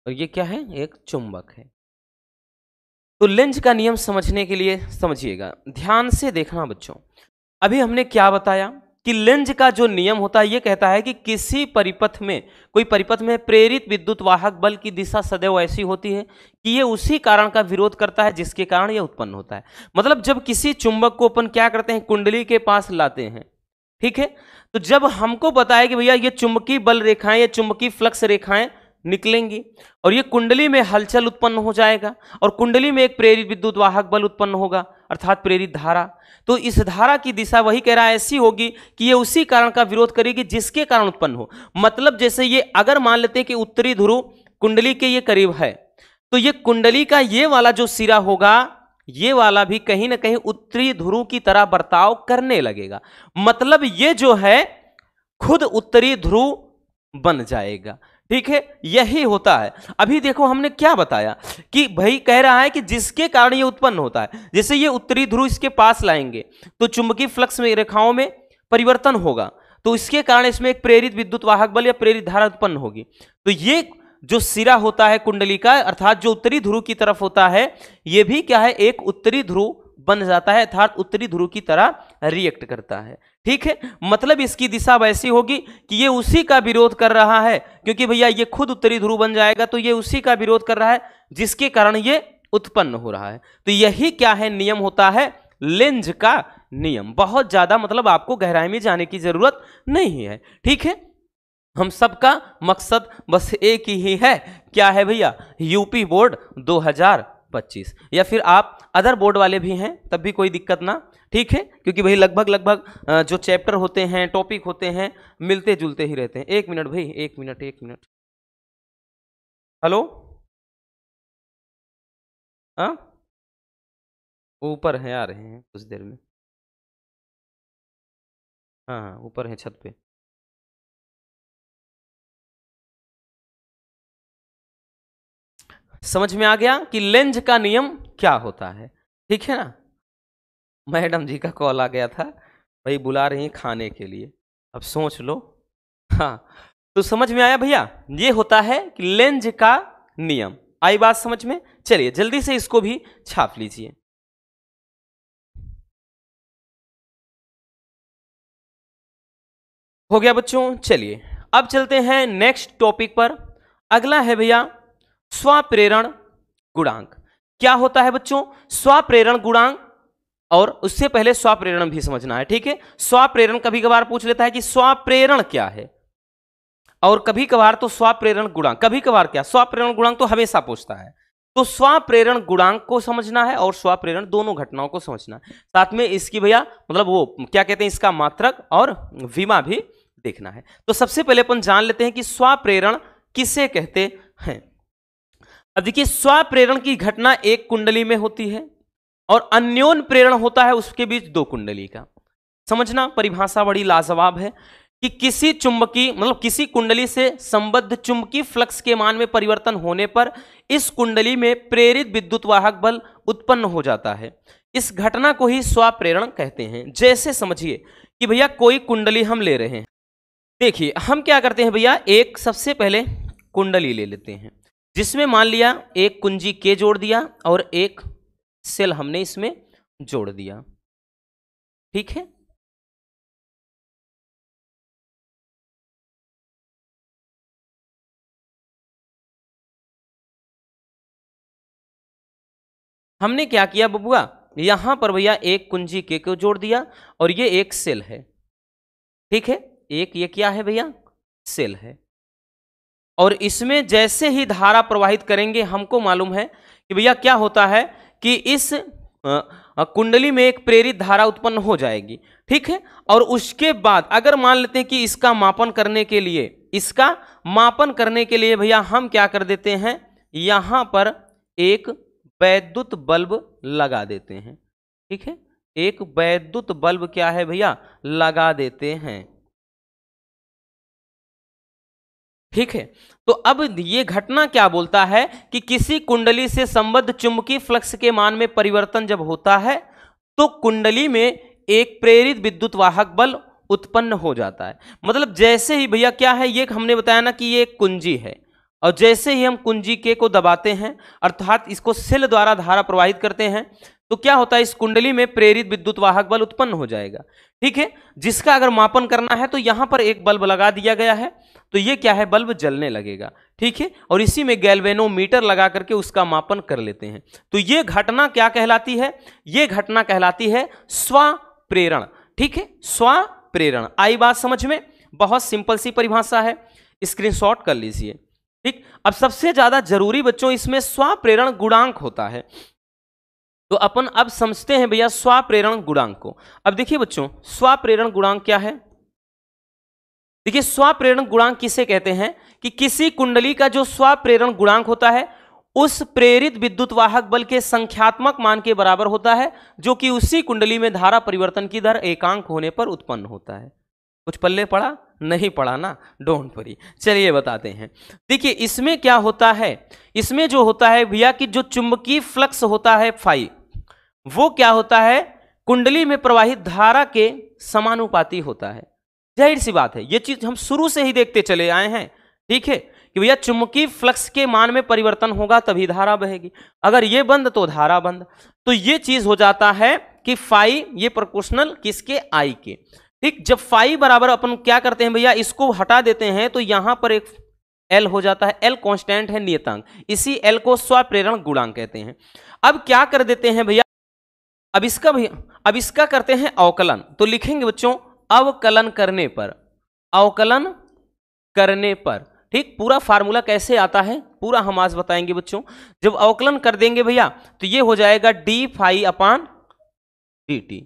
और ये क्या है, एक चुंबक है। तो लेंज का नियम समझने के लिए समझिएगा, ध्यान से देखना बच्चों। अभी हमने क्या बताया कि लेंज का जो नियम होता है ये कहता है कि किसी परिपथ में, कोई परिपथ में प्रेरित विद्युत वाहक बल की दिशा सदैव ऐसी होती है कि ये उसी कारण का विरोध करता है जिसके कारण यह उत्पन्न होता है। मतलब जब किसी चुंबक को अपन क्या करते हैं, कुंडली के पास लाते हैं, ठीक है, तो जब हमको पता है कि भैया ये चुंबकीय बल रेखाएं या चुंबकीय फ्लक्स रेखाएं निकलेंगी और ये कुंडली में हलचल उत्पन्न हो जाएगा, और कुंडली में एक प्रेरित विद्युत वाहक बल उत्पन्न होगा अर्थात प्रेरित धारा। तो इस धारा की दिशा वही कह रहा है ऐसी होगी कि ये उसी कारण का विरोध करेगी जिसके कारण उत्पन्न हो। मतलब जैसे ये अगर मान लेते हैं कि उत्तरी ध्रुव कुंडली के ये करीब है, तो ये कुंडली का ये वाला जो सिरा होगा, ये वाला भी कहीं ना कहीं उत्तरी ध्रुव की तरह बर्ताव करने लगेगा। मतलब ये जो है खुद उत्तरी ध्रुव बन जाएगा। ठीक है, यही होता है। अभी देखो हमने क्या बताया कि भाई कह रहा है कि जिसके कारण ये उत्पन्न होता है, जैसे ये उत्तरी ध्रुव इसके पास लाएंगे तो चुंबकीय फ्लक्स में रेखाओं में परिवर्तन होगा, तो इसके कारण इसमें एक प्रेरित विद्युत वाहक बल या प्रेरित धारा उत्पन्न होगी। तो ये जो सिरा होता है कुंडली का अर्थात जो उत्तरी ध्रुव की तरफ होता है, ये भी क्या है, एक उत्तरी ध्रुव बन जाता है अर्थात उत्तरी ध्रुव की तरह रिएक्ट करता है। ठीक है, मतलब इसकी दिशा वैसी होगी कि ये उसी का विरोध कर रहा है, क्योंकि भैया ये खुद उत्तरी ध्रुव बन जाएगा तो ये उसी का विरोध कर रहा है जिसके कारण ये उत्पन्न हो रहा है। तो यही क्या है, नियम होता है लेंज का नियम। बहुत ज्यादा मतलब आपको गहराई में जाने की जरूरत नहीं है। ठीक है, हम सबका मकसद बस एक ही है, क्या है भैया, यूपी बोर्ड 2025, या फिर आप अदर बोर्ड वाले भी हैं तब भी कोई दिक्कत ना। ठीक है, क्योंकि भाई लगभग जो चैप्टर होते हैं, टॉपिक होते हैं, मिलते जुलते ही रहते हैं। एक मिनट भाई, एक मिनट। हेलो, हाँ ऊपर है, आ रहे हैं कुछ देर में। हाँ ऊपर है छत पे। समझ में आ गया कि लेंज का नियम क्या होता है। ठीक है ना, मैडम जी का कॉल आ गया था भाई, बुला रही हैं खाने के लिए, अब सोच लो। हाँ, तो समझ में आया भैया, ये होता है कि लेंज का नियम। आई बात समझ में? चलिए जल्दी से इसको भी छाप लीजिए। हो गया बच्चों। चलिए अब चलते हैं नेक्स्ट टॉपिक पर। अगला है भैया स्वप्रेरण गुणांक। क्या होता है बच्चों स्वप्रेरण गुणांक, और उससे पहले स्वप्रेरण भी समझना है, ठीक है। स्वप्रेरण कभी कभार पूछ लेता है कि स्वप्रेरण क्या है, और कभी कभार तो स्वप्रेरण गुणांक, कभी कभार क्या स्वप्रेरण गुणांक तो हमेशा पूछता है। तो स्वप्रेरण गुणांक को समझना है और स्वप्रेरण दोनों घटनाओं को समझना है, साथ में इसकी भैया मतलब वो क्या कहते हैं इसका मात्रक और विमा भी देखना है। तो सबसे पहले अपन जान लेते हैं कि स्वप्रेरण किसे कहते हैं। अब देखिए स्वप्रेरण की घटना एक कुंडली में होती है और अन्योन प्रेरण होता है उसके बीच दो कुंडली का। समझना परिभाषा बड़ी लाजवाब है कि किसी चुंबकीय मतलब किसी कुंडली से संबद्ध चुंबकीय फ्लक्स के मान में परिवर्तन होने पर इस कुंडली में प्रेरित विद्युत वाहक बल उत्पन्न हो जाता है। इस घटना को ही स्वप्रेरण कहते हैं। जैसे समझिए कि भैया कोई कुंडली हम ले रहे हैं, देखिए हम क्या करते हैं भैया, एक सबसे पहले कुंडली ले लेते हैं जिसमें मान लिया एक कुंजी के जोड़ दिया और एक सेल हमने इसमें जोड़ दिया, ठीक है। हमने क्या किया बबुआ, यहां पर भैया एक कुंजी के को जोड़ दिया और ये एक सेल है, ठीक है। एक ये क्या है भैया, सेल है। और इसमें जैसे ही धारा प्रवाहित करेंगे हमको मालूम है कि भैया क्या होता है कि इस कुंडली में एक प्रेरित धारा उत्पन्न हो जाएगी, ठीक है। और उसके बाद अगर मान लेते हैं कि इसका मापन करने के लिए भैया हम क्या कर देते हैं, यहां पर एक वैद्युत बल्ब लगा देते हैं, ठीक है। एक वैद्युत बल्ब क्या है भैया लगा देते हैं, ठीक है। तो अब ये घटना क्या बोलता है कि किसी कुंडली से संबद्ध चुंबकीय फ्लक्स के मान में परिवर्तन जब होता है तो कुंडली में एक प्रेरित विद्युत वाहक बल उत्पन्न हो जाता है। मतलब जैसे ही भैया क्या है, ये हमने बताया ना कि ये एक कुंजी है और जैसे ही हम कुंजी के को दबाते हैं अर्थात इसको सेल द्वारा धारा प्रवाहित करते हैं तो क्या होता है, इस कुंडली में प्रेरित विद्युत वाहक बल उत्पन्न हो जाएगा, ठीक है। जिसका अगर मापन करना है तो यहां पर एक बल्ब लगा दिया गया है, तो ये क्या है बल्ब जलने लगेगा, ठीक है। और इसी में गैल्वेनोमीटर लगा करके उसका मापन कर लेते हैं। तो ये घटना क्या कहलाती है, ये घटना कहलाती है स्वप्रेरण, ठीक है। स्वप्रेरण आई बात समझ में, बहुत सिंपल सी परिभाषा है, स्क्रीनशॉट कर लीजिए, ठीक। अब सबसे ज्यादा जरूरी बच्चों इसमें स्वप्रेरण गुणांक होता है, तो अपन अब समझते हैं भैया स्वप्रेरण गुणांक को। अब देखिए बच्चों स्वप्रेरण गुणांक क्या है, देखिए स्वप्रेरण गुणांक किसे कहते हैं कि किसी कुंडली का जो स्वप्रेरण गुणांक होता है उस प्रेरित विद्युत वाहक बल के संख्यात्मक मान के बराबर होता है जो कि उसी कुंडली में धारा परिवर्तन की दर एकांक होने पर उत्पन्न होता है। कुछ पल्ले पड़ा नहीं पड़ा ना, डोंट वरी, चलिए बताते हैं। देखिए इसमें क्या होता है, इसमें जो होता है भैया कि जो चुंबकीय फ्लक्स होता है फाई, वो क्या होता है कुंडली में प्रवाहित धारा के समानुपाती होता है। जाहिर सी बात है, ये चीज हम शुरू से ही देखते चले आए हैं, ठीक है, कि भैया चुंबकीय फ्लक्स के मान में परिवर्तन होगा तभी धारा बहेगी, अगर ये बंद तो धारा बंद। तो ये चीज हो जाता है कि फाई ये प्रोपोर्शनल किसके, आई के, ठीक। जब फाई बराबर अपन क्या करते हैं भैया, इसको हटा देते हैं तो यहां पर एक एल हो जाता है, एल कांस्टेंट है नियतांक, इसी एल को स्वप्रेरण गुणांक कहते हैं। अब क्या कर देते हैं भैया, अब इसका करते हैं अवकलन, तो लिखेंगे बच्चों अवकलन करने पर, अवकलन करने पर, ठीक। पूरा फार्मूला कैसे आता है पूरा हम आज बताएंगे बच्चों। जब अवकलन कर देंगे भैया तो ये हो जाएगा डी फाई अपान डी टी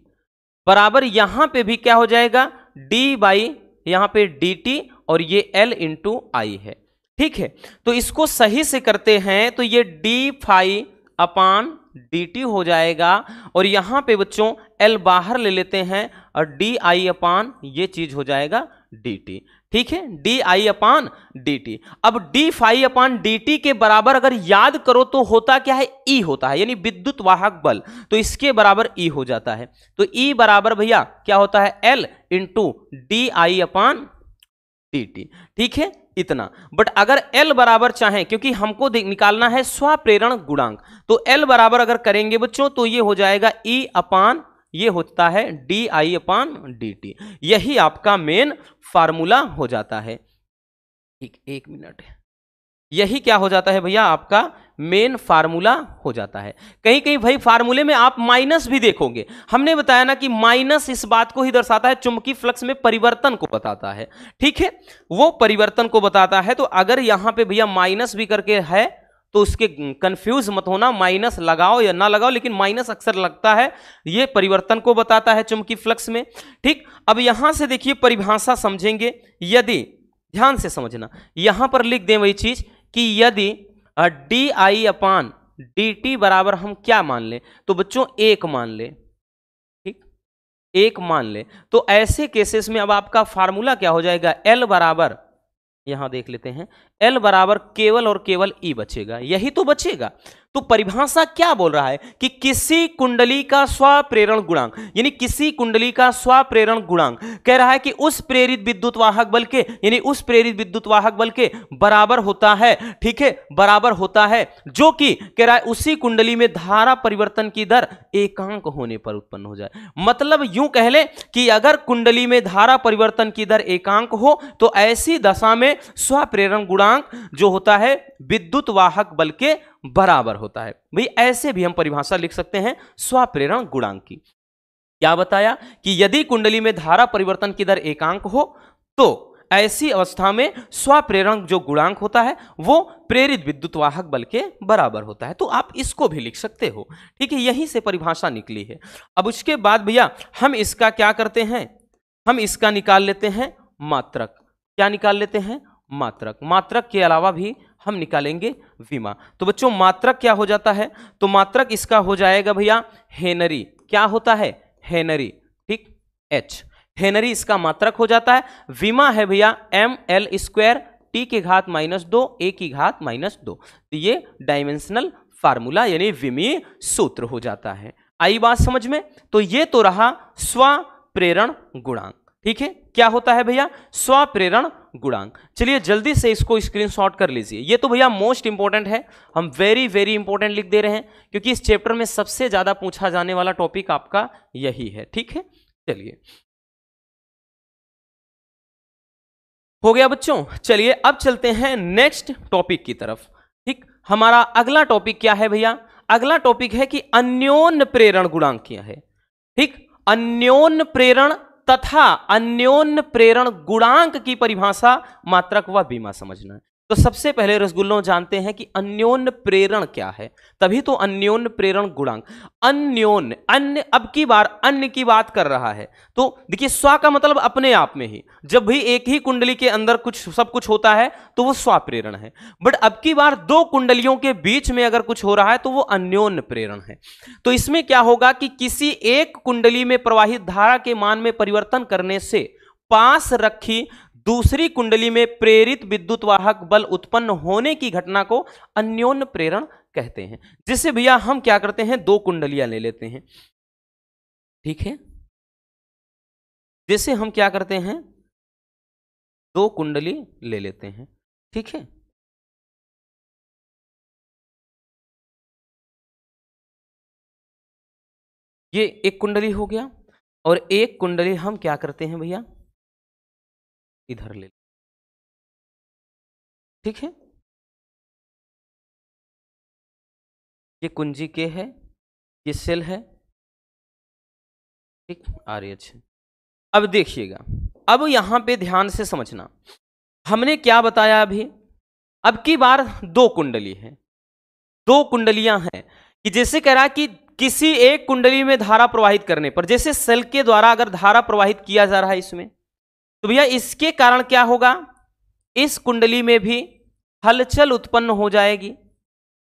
बराबर, यहां पे भी क्या हो जाएगा डी बाई यहां पे डी टी और ये एल इंटू आई है, ठीक है। तो इसको सही से करते हैं तो ये डी फाई अपान डी टी हो जाएगा और यहां पे बच्चों एल बाहर ले लेते हैं और डी आई अपान ये चीज हो जाएगा डी टी, ठीक है, D I upon D T. अब डी फाई अपान डी टी के बराबर अगर याद करो तो होता क्या है, ई होता है, यानी विद्युत वाहक बल, तो इसके बराबर ई हो जाता है। तो ई बराबर भैया क्या होता है L into D I upon D T, ठीक है, इतना। बट अगर एल बराबर चाहें, क्योंकि हमको निकालना है स्वप्रेरण गुणांक, तो एल बराबर अगर करेंगे बच्चों तो ये हो जाएगा ई अपान ये होता है di/dt। यही आपका मेन फार्मूला हो जाता है। एक मिनट, यही क्या हो जाता है भैया, आपका मेन फार्मूला हो जाता है। कहीं कहीं भाई फार्मूले में आप माइनस भी देखोगे, हमने बताया ना कि माइनस इस बात को ही दर्शाता है, चुंबकीय फ्लक्स में परिवर्तन को बताता है, ठीक है, वो परिवर्तन को बताता है। तो अगर यहां पे भैया माइनस भी करके है तो उसके कंफ्यूज मत होना, माइनस लगाओ या ना लगाओ, लेकिन माइनस अक्सर लगता है, ये परिवर्तन को बताता है चुंबकीय फ्लक्स में, ठीक। अब यहां से देखिए परिभाषा समझेंगे, यदि ध्यान से समझना, यहां पर लिख दें वही चीज कि यदि di/dt बराबर हम क्या मान लें, तो बच्चों एक मान ले, ठीक, एक मान ले, तो ऐसे केसेस में अब आपका फार्मूला क्या हो जाएगा, L बराबर, यहां देख लेते हैं, L बराबर केवल और केवल E बचेगा, यही तो बचेगा। तो परिभाषा क्या बोल रहा है कि किसी कुंडली का स्वप्रेरण गुणांक, यानी किसी कुंडली का स्वप्रेरण गुणांक कह रहा है कि उस प्रेरित विद्युत वाहक बल के, यानी उस प्रेरित विद्युत वाहक बल के बराबर होता है, ठीक है, बराबर होता है, जो कि कह रहा है उसी कुंडली में धारा परिवर्तन की दर एकांक होने पर उत्पन्न हो जाए। मतलब यूं कह ले कि अगर कुंडली में धारा परिवर्तन की दर एकांक हो तो ऐसी दशा में स्वप्रेरण गुणांक जो होता है विद्युत वाहक बल के बराबर होता है। भाई ऐसे भी हम परिभाषा लिख सकते हैं स्वप्रेरण गुणांक की। क्या बताया कि यदि कुंडली में धारा परिवर्तन की दर एकांक हो तो ऐसी अवस्था में स्वप्रेरण जो गुणांक होता है वो प्रेरित विद्युत वाहक बल के बराबर होता है। तो आप इसको भी लिख सकते हो, ठीक है, यहीं से परिभाषा निकली है। अब उसके बाद भैया हम इसका क्या करते हैं, हम इसका निकाल लेते हैं मात्रक। क्या निकाल लेते हैं, मात्रक। मात्रक के अलावा भी हम निकालेंगे विमा। तो बच्चों मात्रक क्या हो जाता है, तो मात्रक इसका हो जाएगा भैया हेनरी। क्या होता है, हेनरी, ठीक, H हेनरी इसका मात्रक हो जाता है। विमा है भैया ml² t की घात -2 a की घात -2। तो ये डायमेंशनल फार्मूला यानी विमीय सूत्र हो जाता है। आई बात समझ में। तो ये तो रहा स्वप्रेरण गुणांक, ठीक है, क्या होता है भैया, स्वप्रेरण गुणांक। चलिए जल्दी से इसको स्क्रीनशॉट कर लीजिए। ये तो भैया मोस्ट इंपॉर्टेंट है, हम वेरी वेरी इंपॉर्टेंट लिख दे रहे हैं क्योंकि इस चैप्टर में सबसे ज्यादा पूछा जाने वाला टॉपिक आपका यही है, ठीक है। चलिए हो गया बच्चों। चलिए अब चलते हैं नेक्स्ट टॉपिक की तरफ, ठीक। हमारा अगला टॉपिक क्या है भैया, अगला टॉपिक है कि अन्योन्य प्रेरण गुणांक क्या है, ठीक। अन्योन्य प्रेरण तथा अन्योन्य प्रेरण गुणांक की परिभाषा मात्रक व विमा समझना है। तो सबसे पहले रसगुल्लों जानते हैं कि अन्योन्य प्रेरण क्या है, तभी तो अन्योन्य प्रेरण गुणांक। अन्योन्य, अन्य, अब की बार अन्य की बात कर रहा है, तो देखिए स्व का मतलब अपने आप में ही, जब भी एक ही कुंडली के अंदर कुछ सब कुछ होता है तो वो स्वप्रेरण है। बट अब की बार दो कुंडलियों के बीच में अगर कुछ हो रहा है तो वो अन्योन्य प्रेरण है। तो इसमें क्या होगा कि किसी एक कुंडली में प्रवाहित धारा के मान में परिवर्तन करने से पास रखी दूसरी कुंडली में प्रेरित विद्युत वाहक बल उत्पन्न होने की घटना को अन्योन्य प्रेरण कहते हैं। जिससे भैया हम क्या करते हैं, दो कुंडलियां ले लेते हैं, ठीक है, जैसे हम क्या करते हैं, दो कुंडली ले लेते हैं, ठीक है। ये एक कुंडली हो गया और एक कुंडली हम क्या करते हैं भैया, इधर ले, ठीक है। ये कुंजी के है, ये सेल है, ठीक, RH। अब देखिएगा, अब यहां पे ध्यान से समझना, हमने क्या बताया अभी, अब की बार दो कुंडली है, दो कुंडलियां हैं कि जैसे कह रहा है कि किसी एक कुंडली में धारा प्रवाहित करने पर, जैसे सेल के द्वारा अगर धारा प्रवाहित किया जा रहा है इसमें, तो भैया इसके कारण क्या होगा, इस कुंडली में भी हलचल उत्पन्न हो जाएगी,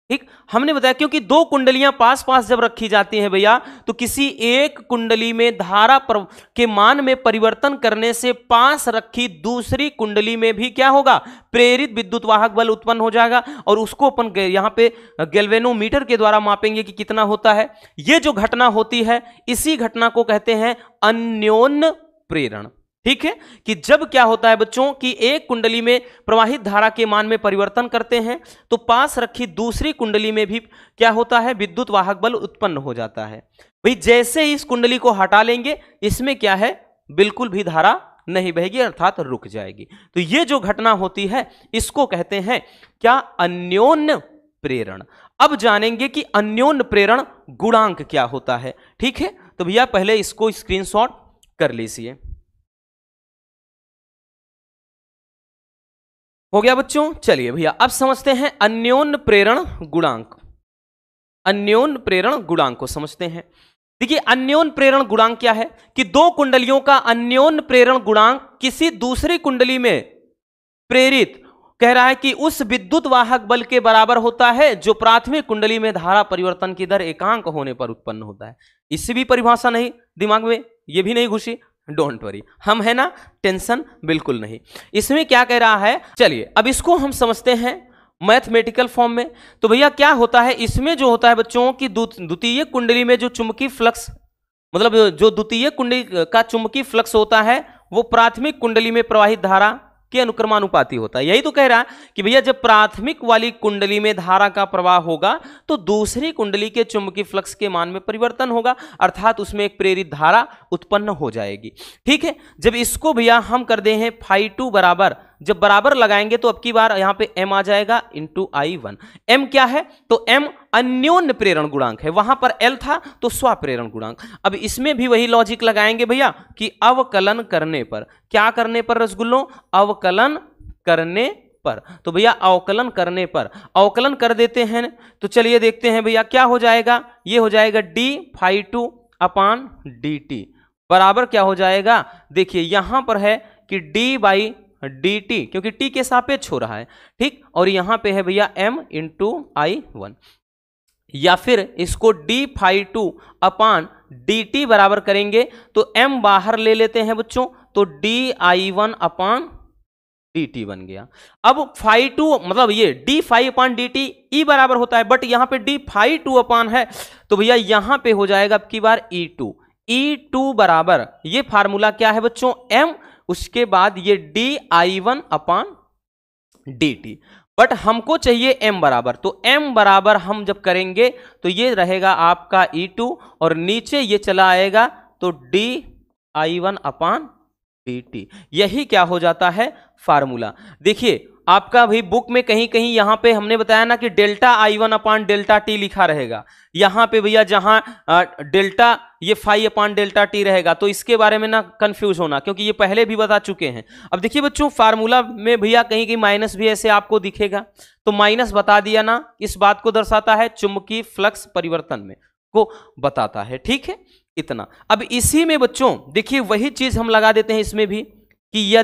ठीक। हमने बताया क्योंकि दो कुंडलियां पास पास जब रखी जाती हैं भैया तो किसी एक कुंडली में धारा के मान में परिवर्तन करने से पास रखी दूसरी कुंडली में भी क्या होगा, प्रेरित विद्युत वाहक बल उत्पन्न हो जाएगा और उसको अपन यहां पे गैल्वेनोमीटर के द्वारा मापेंगे कि कितना होता है। ये जो घटना होती है इसी घटना को कहते हैं अन्योन्य प्रेरण, ठीक है, कि जब क्या होता है बच्चों कि एक कुंडली में प्रवाहित धारा के मान में परिवर्तन करते हैं तो पास रखी दूसरी कुंडली में भी क्या होता है, विद्युत वाहक बल उत्पन्न हो जाता है। भाई जैसे ही इस कुंडली को हटा लेंगे इसमें क्या है, बिल्कुल भी धारा नहीं बहेगी, अर्थात रुक जाएगी। तो ये जो घटना होती है इसको कहते हैं क्या, अन्योन्य प्रेरण। अब जानेंगे कि अन्योन्य प्रेरण गुणांक क्या होता है। ठीक है, तो भैया पहले इसको स्क्रीनशॉट कर लीजिए। हो गया बच्चों, चलिए भैया अब समझते हैं अन्योन्य प्रेरण गुणांक। अन्योन्य प्रेरण गुणांक को समझते हैं। देखिए अन्योन्य प्रेरण गुणांक क्या है कि दो कुंडलियों का अन्योन्य प्रेरण गुणांक किसी दूसरी कुंडली में प्रेरित कह रहा है कि उस विद्युत वाहक बल के बराबर होता है जो प्राथमिक कुंडली में धारा परिवर्तन की दर एकांक होने पर उत्पन्न होता है। इससे भी परिभाषा नहीं दिमाग में, ये भी नहीं घुसी, डोंट वरी, हम है ना, टेंशन बिल्कुल नहीं। इसमें क्या कह रहा है, चलिए अब इसको हम समझते हैं मैथमेटिकल फॉर्म में। तो भैया क्या होता है, इसमें जो होता है बच्चों की द्वितीय कुंडली में जो चुंबकीय फ्लक्स, मतलब जो द्वितीय कुंडली का चुंबकीय फ्लक्स होता है वो प्राथमिक कुंडली में प्रवाहित धारा के अनुक्रमानुपाती होता है। यही तो कह रहा है कि भैया जब प्राथमिक वाली कुंडली में धारा का प्रवाह होगा तो दूसरी कुंडली के चुंबकीय फ्लक्स के मान में परिवर्तन होगा, अर्थात उसमें एक प्रेरित धारा उत्पन्न हो जाएगी। ठीक है, जब इसको भैया हम कर दे हैं φ2 बराबर, जब बराबर लगाएंगे तो अब की बार यहां पे m आ जाएगा इंटू I1। m क्या है, तो m अन्योन्य प्रेरण गुणांक है, वहां पर L था तो स्वप्रेरण गुणांक। अब इसमें भी वही लॉजिक लगाएंगे भैया कि अवकलन करने पर, क्या करने पर रसगुल्लों, अवकलन करने पर। तो भैया अवकलन करने पर अवकलन कर देते हैं, तो चलिए देखते हैं भैया क्या हो जाएगा, ये हो जाएगा d φ2 अपान dt बराबर क्या हो जाएगा, देखिए यहां पर है कि d बाई dt, क्योंकि t के सापेक्ष हो रहा है। ठीक, और यहां पे है भैया m इंटू I1, या फिर इसको d φ2 अपान dt बराबर करेंगे तो m बाहर ले लेते हैं बच्चों, तो di1 अपान dt बन गया। अब φ2 मतलब ये d फाई अपान dt e बराबर होता है, बट यहां पे d φ2 अपान है तो भैया यहां पे हो जाएगा अब की बार e2 बराबर, ये फार्मूला क्या है बच्चों, m, उसके बाद ये di1 अपान dt, बट हमको चाहिए m बराबर, तो m बराबर हम जब करेंगे तो ये रहेगा आपका e2 और नीचे ये चला आएगा तो di1 अपान dt, यही क्या हो जाता है फार्मूला। देखिए आपका भाई बुक में कहीं कहीं यहां पे हमने बताया ना कि डेल्टा I1 अपान डेल्टा टी लिखा रहेगा, यहां पे भैया जहां डेल्टा ये फाई अपान डेल्टा टी रहेगा, तो इसके बारे में ना कंफ्यूज होना, क्योंकि ये पहले भी बता चुके हैं। अब देखिए बच्चों फार्मूला में भैया कहीं कहीं माइनस भी ऐसे आपको दिखेगा, तो माइनस बता दिया ना, इस बात को दर्शाता है चुंबकीय फ्लक्स परिवर्तन में को बताता है। ठीक है, इतना। अब इसी में बच्चों देखिए वही चीज हम लगा देते हैं इसमें भी कि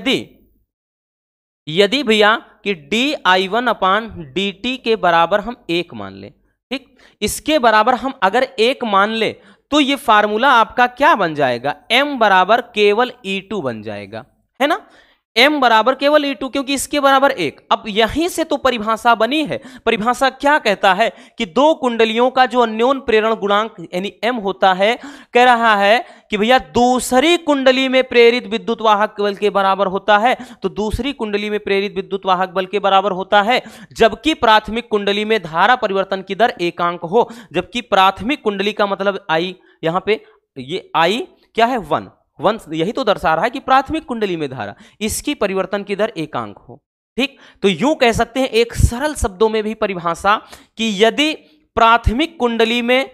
यदि भैया कि di1 अपान dt के बराबर हम 1 मान ले, ठीक, इसके बराबर हम अगर 1 मान ले तो ये फार्मूला आपका क्या बन जाएगा, m बराबर केवल e2 बन जाएगा, है ना, m बराबर केवल e2, क्योंकि इसके बराबर 1। अब यहीं से तो परिभाषा बनी है। परिभाषा क्या कहता है कि दो कुंडलियों का जो अन्योन्य प्रेरण गुणांक यानी m होता है, कह रहा है कि भैया दूसरी कुंडली में प्रेरित विद्युत वाहक बल के बराबर होता है, तो दूसरी कुंडली में प्रेरित विद्युत वाहक बल के बराबर होता है जबकि प्राथमिक कुंडली में धारा परिवर्तन की दर एकांक हो। जबकि प्राथमिक कुंडली का मतलब I, यहां पे ये I क्या है, 1, यही तो दर्शा रहा है कि प्राथमिक कुंडली में धारा, इसकी परिवर्तन की दर एकांक हो। ठीक, तो यूं कह सकते हैं एक सरल शब्दों में भी परिभाषा कि यदि प्राथमिक कुंडली में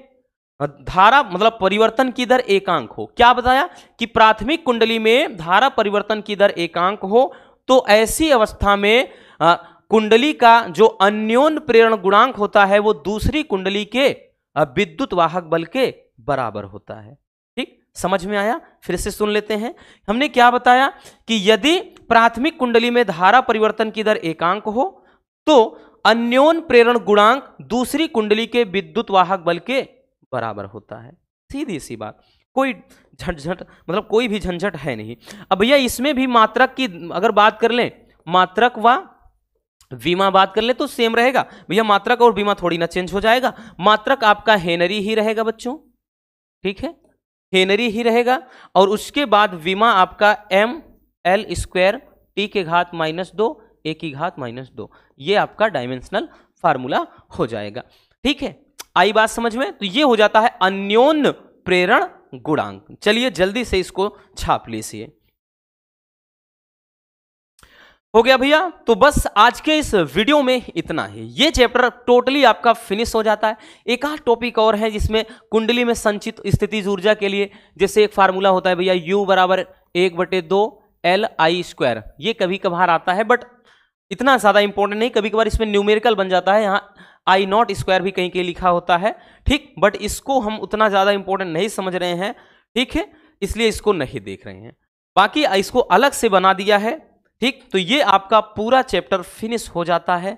धारा मतलब परिवर्तन की दर एकांक हो, क्या बताया कि प्राथमिक कुंडली में धारा परिवर्तन की दर एकांक हो, तो ऐसी अवस्था में कुंडली का जो अन्योन्य प्रेरण गुणांक होता है वो दूसरी कुंडली के विद्युत वाहक बल के बराबर होता है। ठीक, समझ में आया, फिर से सुन लेते हैं। हमने क्या बताया कि यदि प्राथमिक कुंडली में धारा परिवर्तन की दर एकांक हो तो अन्योन्य प्रेरण गुणांक दूसरी कुंडली के विद्युत वाहक बल के बराबर होता है। सीधी सी बात, कोई झंझट मतलब कोई भी झंझट है नहीं। अब भैया इसमें भी मात्रक की अगर बात कर लें, मात्रक व विमा बात कर ले तो सेम रहेगा भैया, मात्रक और विमा थोड़ी ना चेंज हो जाएगा। मात्रक आपका हेनरी ही रहेगा बच्चों, ठीक है, हेनरी ही रहेगा, और उसके बाद विमा आपका m एल स्क्वायर टी के घात -2 ए की घात -2, ये आपका डायमेंशनल फार्मूला हो जाएगा। ठीक है, आई बात समझ में? तो ये हो जाता है अन्योन्य प्रेरण गुणांक। चलिए जल्दी से इसको छाप लीजिए। हो गया भैया। तो बस आज के इस वीडियो में इतना ही। ये चैप्टर टोटली आपका फिनिश हो जाता है। एक आध टॉपिक और है जिसमें कुंडली में संचित स्थितिज ऊर्जा के लिए जैसे एक फार्मूला होता है भैया, U बराबर 1/2 LI²। ये कभी कभार आता है बट इतना ज्यादा इंपॉर्टेंट नहीं, कभी कभार इसमें न्यूमेरिकल बन जाता है, यहाँ I0² भी कहीं कहीं लिखा होता है। ठीक, बट इसको हम उतना ज्यादा इंपॉर्टेंट नहीं समझ रहे हैं, ठीक है, इसलिए इसको नहीं देख रहे हैं। बाकी इसको अलग से बना दिया है। ठीक, तो ये आपका पूरा चैप्टर फिनिश हो जाता है,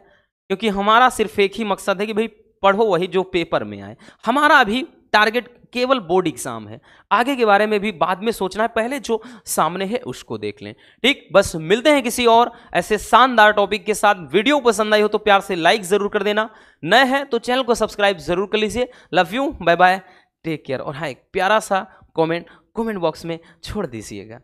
क्योंकि हमारा सिर्फ एक ही मकसद है कि भाई पढ़ो वही जो पेपर में आए। हमारा अभी टारगेट केवल बोर्ड एग्जाम है, आगे के बारे में भी बाद में सोचना है, पहले जो सामने है उसको देख लें। ठीक, बस मिलते हैं किसी और ऐसे शानदार टॉपिक के साथ। वीडियो पसंद आई हो तो प्यार से लाइक जरूर कर देना, नए हैं तो चैनल को सब्सक्राइब जरूर कर लीजिए। Love you, bye bye, take care. और हाँ, एक प्यारा सा कमेंट बॉक्स में छोड़ दीजिएगा।